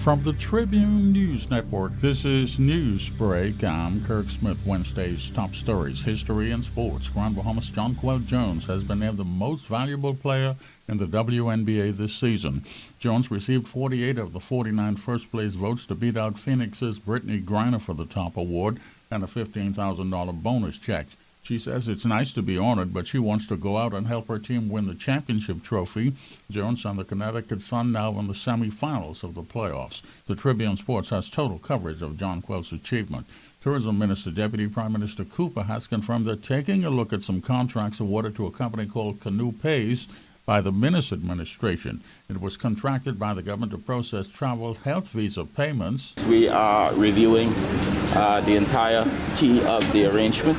From the Tribune News Network, this is Newsbreak. I'm Kirk Smith. Wednesday's top stories, history, and sports. Grand Bahamas' Jonquel Jones has been named the most valuable player in the WNBA this season. Jones received 48 of the 49 first-place votes to beat out Phoenix's Brittany Griner for the top award and a $15,000 bonus check. She says it's nice to be honored, but she wants to go out and help her team win the championship trophy. Jones and the Connecticut Sun now in the semifinals of the playoffs. The Tribune Sports has total coverage of Jonquel's achievement. Tourism Minister Deputy Prime Minister Cooper has confirmed that taking a look at some contracts awarded to a company called Canoe Pays by the Minnis administration. It was contracted by the government to process travel health visa payments. We are reviewing the entirety of the arrangement.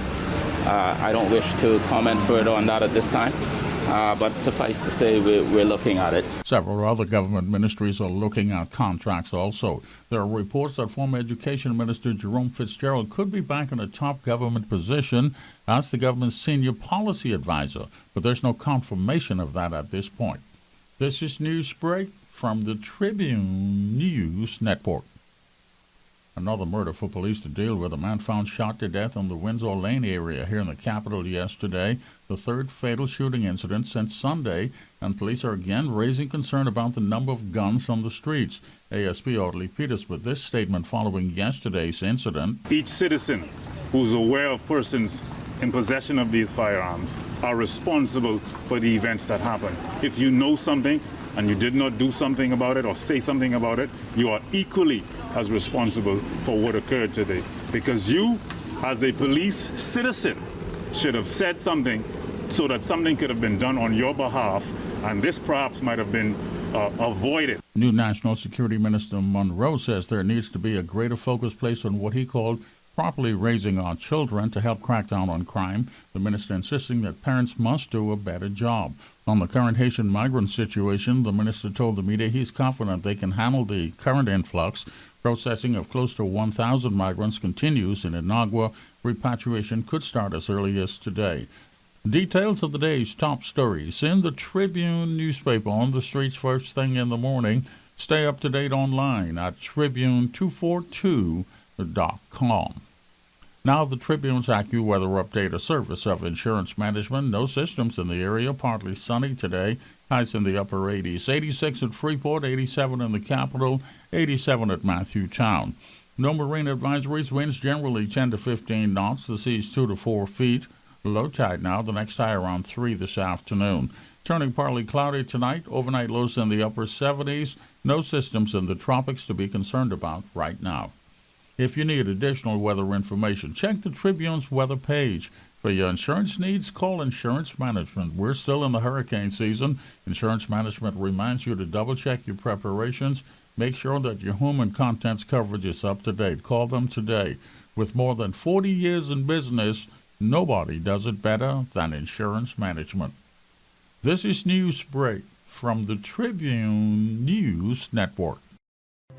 I don't wish to comment further on that at this time, but suffice to say we're looking at it. Several other government ministries are looking at contracts also. There are reports that former Education Minister Jerome Fitzgerald could be back in a top government position as the government's senior policy advisor, but there's no confirmation of that at this point. This is Newsbreak from the Tribune News Network. Another murder for police to deal with. A man found shot to death in the Windsor Lane area here in the capital yesterday. The third fatal shooting incident since Sunday, and police are again raising concern about the number of guns on the streets. ASP Audley Peters with this statement following yesterday's incident. Each citizen who's aware of persons in possession of these firearms are responsible for the events that happen. If you know something and you did not do something about it or say something about it, you are equally as responsible for what occurred today, because you, as a police citizen, should have said something so that something could have been done on your behalf, and this perhaps might have been avoided. New National Security Minister Monroe says there needs to be a greater focus placed on what he called properly raising our children to help crack down on crime. The minister insisting that parents must do a better job. On the current Haitian migrant situation, the minister told the media he's confident they can handle the current influx. Processing of close to 1,000 migrants continues in Inagua. Repatriation could start as early as today. Details of the day's top stories in the Tribune newspaper on the streets first thing in the morning. Stay up to date online at Tribune242.com. Now the Tribune's AccuWeather update, a service of Insurance Management. No systems in the area. Partly sunny today. Highs in the upper 80s. 86 at Freeport, 87 in the capital, 87 at Matthewtown. No marine advisories. Winds generally 10 to 15 knots. The sea's 2 to 4 feet. Low tide now. The next high around 3 this afternoon. Turning partly cloudy tonight. Overnight lows in the upper 70s. No systems in the tropics to be concerned about right now. If you need additional weather information, check the Tribune's weather page. For your insurance needs, call Insurance Management. We're still in the hurricane season. Insurance Management reminds you to double-check your preparations. Make sure that your home and contents coverage is up to date. Call them today. With more than 40 years in business, nobody does it better than Insurance Management. This is Newsbreak from the Tribune News Network.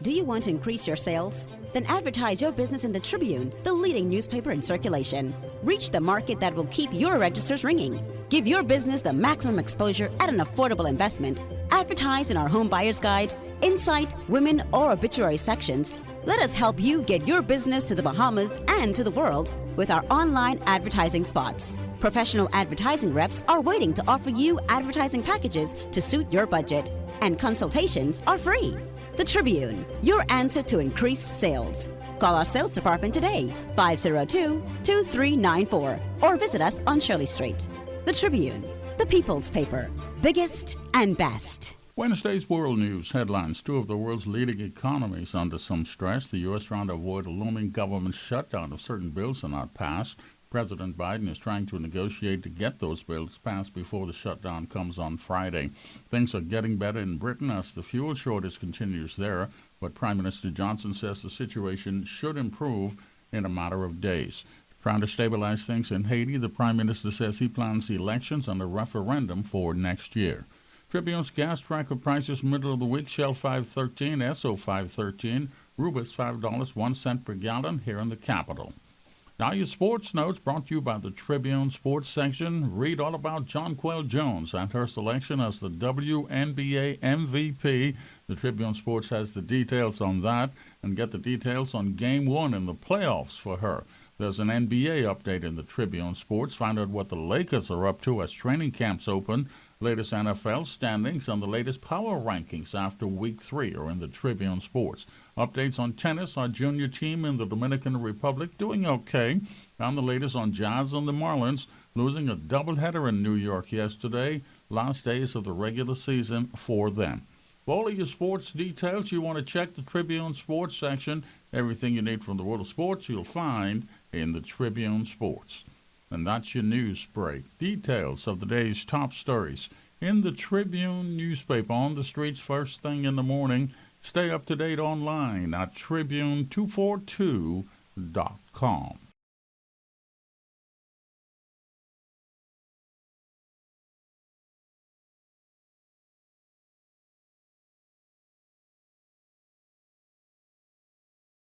Do you want to increase your sales? Then advertise your business in the Tribune, the leading newspaper in circulation. Reach the market that will keep your registers ringing. Give your business the maximum exposure at an affordable investment. Advertise in our Home Buyer's Guide, Insight, Women, or Obituary sections. Let us help you get your business to the Bahamas and to the world with our online advertising spots. Professional advertising reps are waiting to offer you advertising packages to suit your budget, and consultations are free. The Tribune, your answer to increased sales. Call our sales department today, 502-2394, or visit us on Shirley Street. The Tribune, the people's paper, biggest and best. Wednesday's world news headlines. Two of the world's leading economies under some stress. The U.S. trying to avoid a looming government shutdown if certain bills are not passed. President Biden is trying to negotiate to get those bills passed before the shutdown comes on Friday. Things are getting better in Britain as the fuel shortage continues there, but Prime Minister Johnson says the situation should improve in a matter of days. Trying to stabilize things in Haiti, the Prime Minister says he plans elections and a referendum for next year. Tribune's gas tracker prices middle of the week. Shell $5.13, Esso $5.13, Rubis $5.01 per gallon here in the capital. Now your sports notes brought to you by the Tribune Sports section. Read all about Jonquel Jones and her selection as the WNBA MVP. The Tribune Sports has the details on that, and get the details on Game 1 in the playoffs for her. There's an NBA update in the Tribune Sports. Find out what the Lakers are up to as training camps open. Latest NFL standings and the latest power rankings after Week 3 are in the Tribune Sports. Updates on tennis, our junior team in the Dominican Republic doing okay. And the latest on Jazz and the Marlins losing a doubleheader in New York yesterday. Last days of the regular season for them. For all of your sports details, you want to check the Tribune Sports section. Everything you need from the world of sports you'll find in the Tribune Sports. And that's your news break. Details of the day's top stories in the Tribune newspaper on the streets first thing in the morning. Stay up to date online at Tribune242.com.